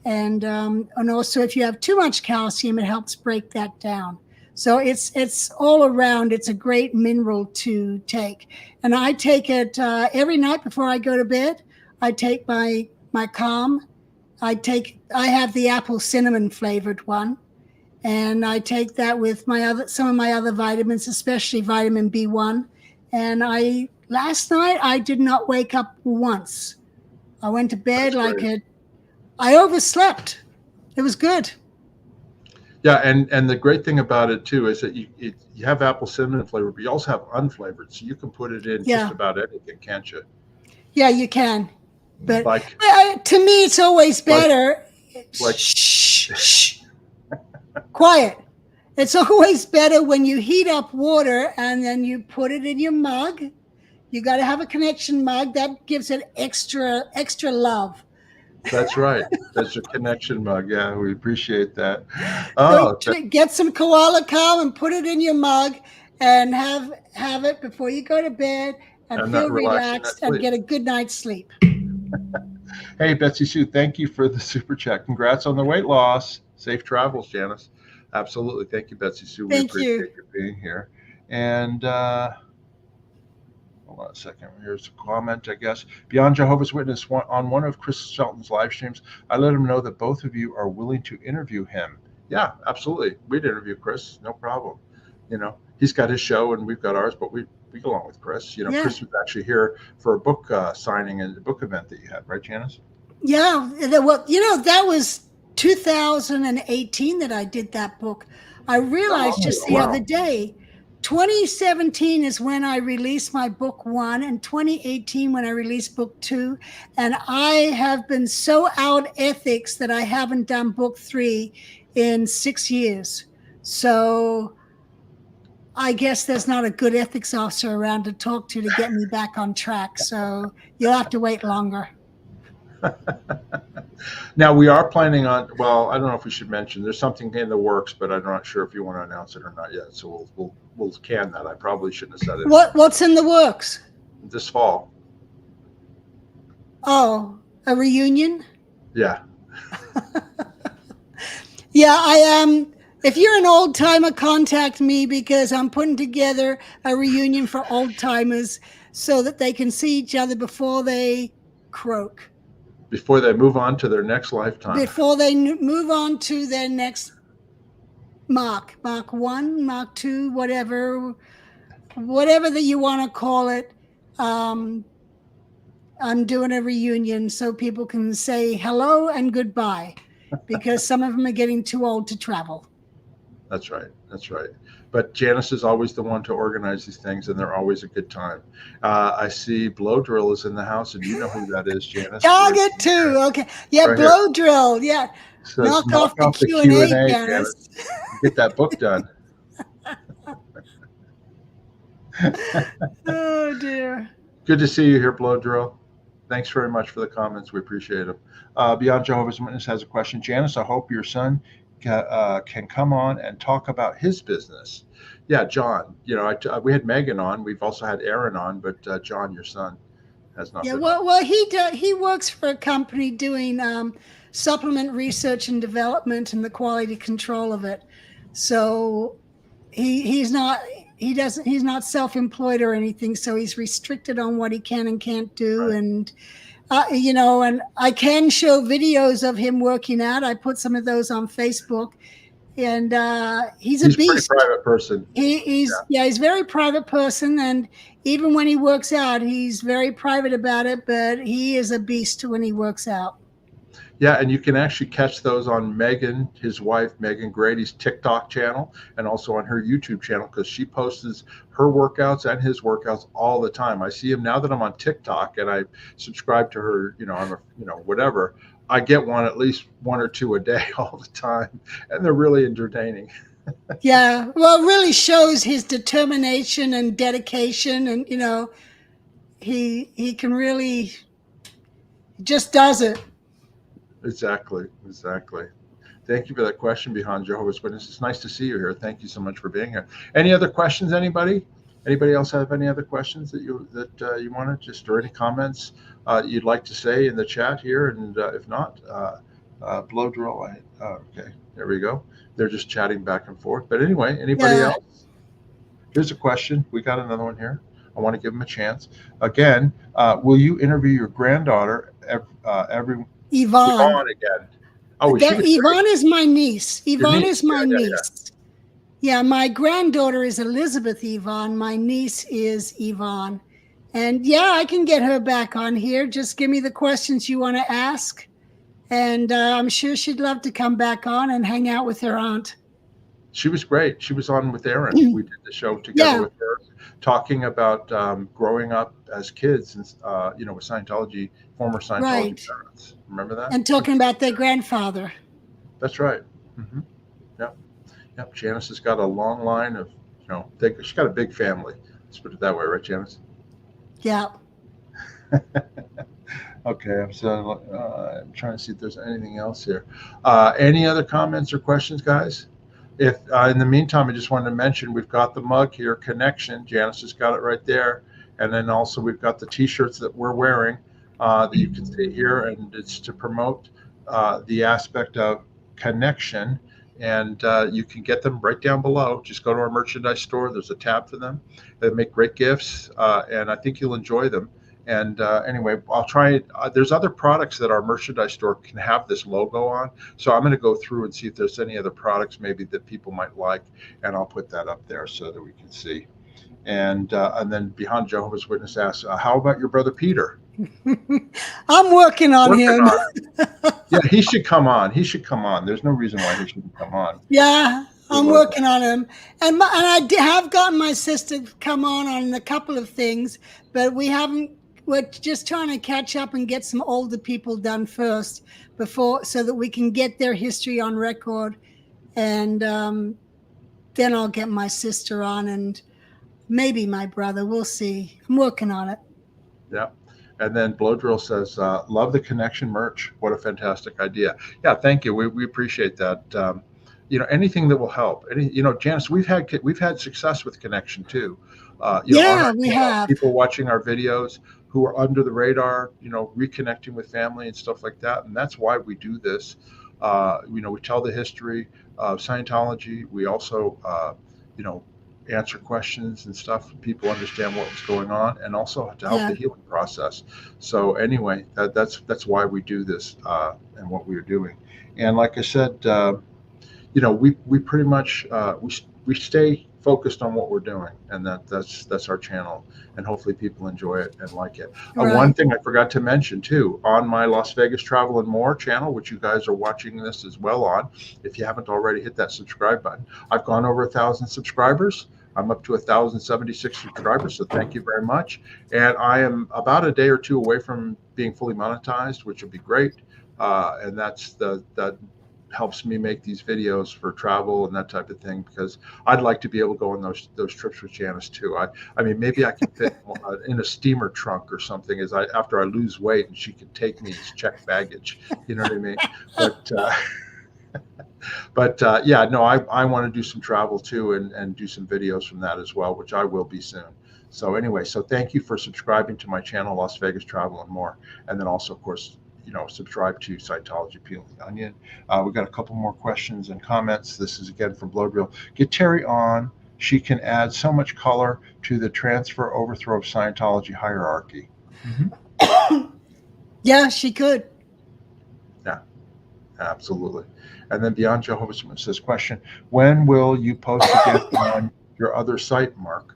Speaker 2: And also if you have too much calcium, it helps break that down. So it's all around. It's a great mineral to take. And I take it every night before I go to bed. I take my Calm. I have the apple cinnamon flavored one. And I take that with some of my other vitamins, especially vitamin B1. And last night I did not wake up once. I went to bed I overslept. It was good.
Speaker 1: Yeah, and the great thing about it too is that you have apple cinnamon flavor, but you also have unflavored, so you can put it in just about anything, can't you?
Speaker 2: Yeah, you can. But to me, it's always better. Shh. Quiet. It's always better when you heat up water and then you put it in your mug. You got to have a connection mug that gives it extra love.
Speaker 1: That's right. That's your connection mug. Yeah, we appreciate that.
Speaker 2: Get some Koala Calm and put it in your mug and have it before you go to bed and feel relaxed and get a good night's sleep.
Speaker 1: Hey, Betsy Sue, thank you for the super chat. Congrats on the weight loss. Safe travels, Janis. Absolutely. Thank you, Betsy Sue. We appreciate you being here. And hold on a second. Here's a comment, I guess. Beyond Jehovah's Witness, on one of Chris Shelton's live streams, I let him know that both of you are willing to interview him. Yeah, absolutely. We'd interview Chris. No problem. He's got his show and we've got ours, but we go along with Chris. Chris was actually here for a book signing and the book event that you had, right, Janis?
Speaker 2: Yeah. Well, that was 2018 that I did that book. I realized the other day, 2017 is when I released my book 1 and 2018 when I released book 2. And I have been so out ethics that I haven't done book 3 in 6 years. So I guess there's not a good ethics officer around to talk to get me back on track. So you'll have to wait longer.
Speaker 1: Now we are planning on, well, I don't know if we should mention, there's something in the works, but I'm not sure if you want to announce it or not yet. So we'll can that. I probably shouldn't have said it.
Speaker 2: What's in the works?
Speaker 1: This fall.
Speaker 2: Oh, a reunion?
Speaker 1: Yeah.
Speaker 2: Yeah, I am. If you're an old timer, contact me because I'm putting together a reunion for old timers so that they can see each other before they croak.
Speaker 1: Before they move on to their next lifetime.
Speaker 2: Before they move on to their next Mark 1, Mark 2, whatever that you want to call it. I'm doing a reunion so people can say hello and goodbye because some of them are getting too old to travel.
Speaker 1: That's right. That's right. But Janis is always the one to organize these things, and they're always a good time. I see Blow Drill is in the house, and you know who that is, Janis.
Speaker 2: Target 2. Okay. Yeah, right Blow here. Drill. Yeah.
Speaker 1: Knock off the Q&A, Janis. Get that book done.
Speaker 2: Oh dear.
Speaker 1: Good to see you here, Blow Drill. Thanks very much for the comments. We appreciate them. Beyond Jehovah's Witness has a question. Janice, I hope your son can come on and talk about his business. Yeah, John. We had Megan on. We've also had Aaron on, but John, your son, has not
Speaker 2: Yeah,
Speaker 1: been on.
Speaker 2: well, he works for a company doing supplement research and development and the quality control of it. So he's not self-employed or anything. So he's restricted on what he can and can't do.
Speaker 1: Right.
Speaker 2: And and I can show videos of him working out. I put some of those on Facebook, and he's a
Speaker 1: He's a pretty
Speaker 2: beast.
Speaker 1: private person.
Speaker 2: He's a very private person, and even when he works out, he's very private about it, but he is a beast when he works out.
Speaker 1: Yeah, and you can actually catch those on Megan, his wife, Megan Grady's TikTok channel, and also on her YouTube channel, because she posts her workouts and his workouts all the time. I see him now that I'm on TikTok and I subscribe to her, whatever. I get at least one or two a day all the time, and they're really entertaining.
Speaker 2: Yeah, well, it really shows his determination and dedication, and he can really just does it.
Speaker 1: Exactly. Thank you for that question, Beyond Jehovah's Witness. It's nice to see you here. Thank you so much for being here. Any other questions, anybody? Anybody else have any other questions that you want to or any comments you'd like to say in the chat here? And if not, Blow Drill. Okay, there we go. They're just chatting back and forth. But anyway, anybody else? Here's a question. We got another one here. I want to give them a chance. Again, will you interview your granddaughter every
Speaker 2: Yvonne
Speaker 1: again? Oh,
Speaker 2: Yvonne is my niece. Yvonne is my niece. Yeah, my granddaughter is Elizabeth Yvonne. My niece is Yvonne. And yeah, I can get her back on here. Just give me the questions you want to ask. And I'm sure she'd love to come back on and hang out with her aunt.
Speaker 1: She was great. She was on with Aaron. We did the show together with her, talking about growing up as kids, and with Scientology, former Scientology parents. Remember that?
Speaker 2: And talking about their grandfather.
Speaker 1: That's right. Mm-hmm. Yep. Janice has got a long line of, she's got a big family. Let's put it that way, right, Janice?
Speaker 2: Yeah.
Speaker 1: Okay, I'm trying to see if there's anything else here. Any other comments or questions, guys? If in the meantime, I just wanted to mention we've got the mug here, Connection. Janice has got it right there, and then also we've got the T-shirts that we're wearing that you can see here, and it's to promote the aspect of connection. And you can get them right down below. Just go to our merchandise store. There's a tab for them. They make great gifts, and I think you'll enjoy them. And anyway, I'll try. There's other products that our merchandise store can have this logo on. So I'm going to go through and see if there's any other products maybe that people might like, and I'll put that up there so that we can see. And then Beyond Jehovah's Witness asks, how about your brother Peter?
Speaker 2: I'm working on him.
Speaker 1: Yeah, he should come on. There's no reason why he shouldn't come on.
Speaker 2: Yeah, I'm working on him. And I have gotten my sister to come on a couple of things, but we're just trying to catch up and get some older people done first so that we can get their history on record. And then I'll get my sister on and maybe my brother. We'll see. I'm working on it.
Speaker 1: Yeah. And then Blow Drill says, love the Connection merch. What a fantastic idea. Yeah, thank you. We appreciate that. Anything that will help. Janice, we've had success with Connection too.
Speaker 2: We have
Speaker 1: people watching our videos who are under the radar, reconnecting with family and stuff like that. And that's why we do this. We tell the history of Scientology. We also, answer questions and stuff. People understand what was going on, and also to help the healing process. So anyway, that's why we do this and what we're doing. And like I said, we pretty much we stay focused on what we're doing, and that's our channel, and hopefully people enjoy it and like it.
Speaker 2: Right.
Speaker 1: One thing I forgot to mention too, on my Las Vegas Travel and More channel, which you guys are watching this as well on, if you haven't already, hit that subscribe button. I've gone over 1,000 subscribers. I'm up to 1,076 subscribers, so thank you very much. And I am about a day or two away from being fully monetized, which would be great. And that's helps me make these videos for travel and that type of thing, because I'd like to be able to go on those trips with Janis too. I mean, maybe I can fit in a steamer trunk or something after I lose weight, and she can take me as checked baggage. You know what I mean? But yeah, no, I want to do some travel too, and do some videos from that as well, which I will be soon. So anyway, so thank you for subscribing to my channel, Las Vegas Travel and More. And then also, of course, subscribe to Scientology Peeling the Onion. We've got a couple more questions and comments. This is again from Bloodreal. Get Terry on. She can add so much color to the transfer overthrow of Scientology hierarchy.
Speaker 2: Mm-hmm. Yeah, she could.
Speaker 1: Yeah, absolutely. And then Beyond Jehovah's Witness says, question, when will you post again on your other site, Mark?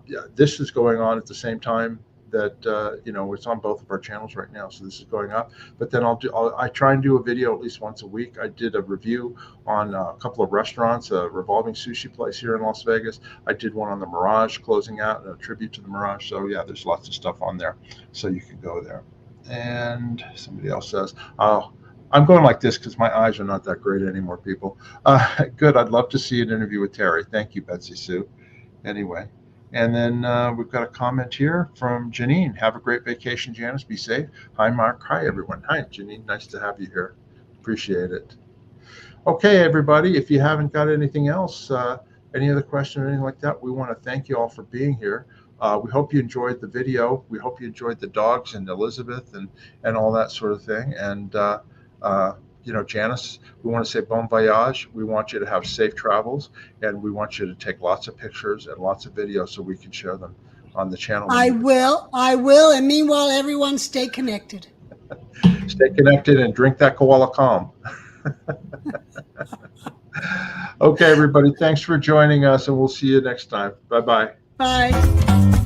Speaker 1: Yeah, this is going on at the same time that it's on both of our channels right now, so this is going up. But then I try and do a video at least once a week. I did a review on a couple of restaurants, a revolving sushi place here in Las Vegas. I did one on the Mirage closing out, a tribute to the Mirage. So yeah, there's lots of stuff on there, so you can go there. And somebody else says, oh, I'm going like this because my eyes are not that great anymore, people. Good, I'd love to see an interview with Terry. Thank you, Betsy Sue. Anyway. And then we've got a comment here from Janine. Have a great vacation, Janis. Be safe. Hi, Mark. Hi, everyone. Hi, Janine. Nice to have you here. Appreciate it. Okay, everybody. If you haven't got anything else, any other question or anything like that, we want to thank you all for being here. We hope you enjoyed the video. We hope you enjoyed the dogs and Elizabeth and all that sort of thing. And, Janis, we want to say bon voyage. We want you to have safe travels, and we want you to take lots of pictures and lots of videos so we can share them on the channel.
Speaker 2: I will. And meanwhile, everyone stay connected.
Speaker 1: Stay connected and drink that koala calm. Okay, everybody. Thanks for joining us, and we'll see you next time. Bye-bye.
Speaker 2: Bye.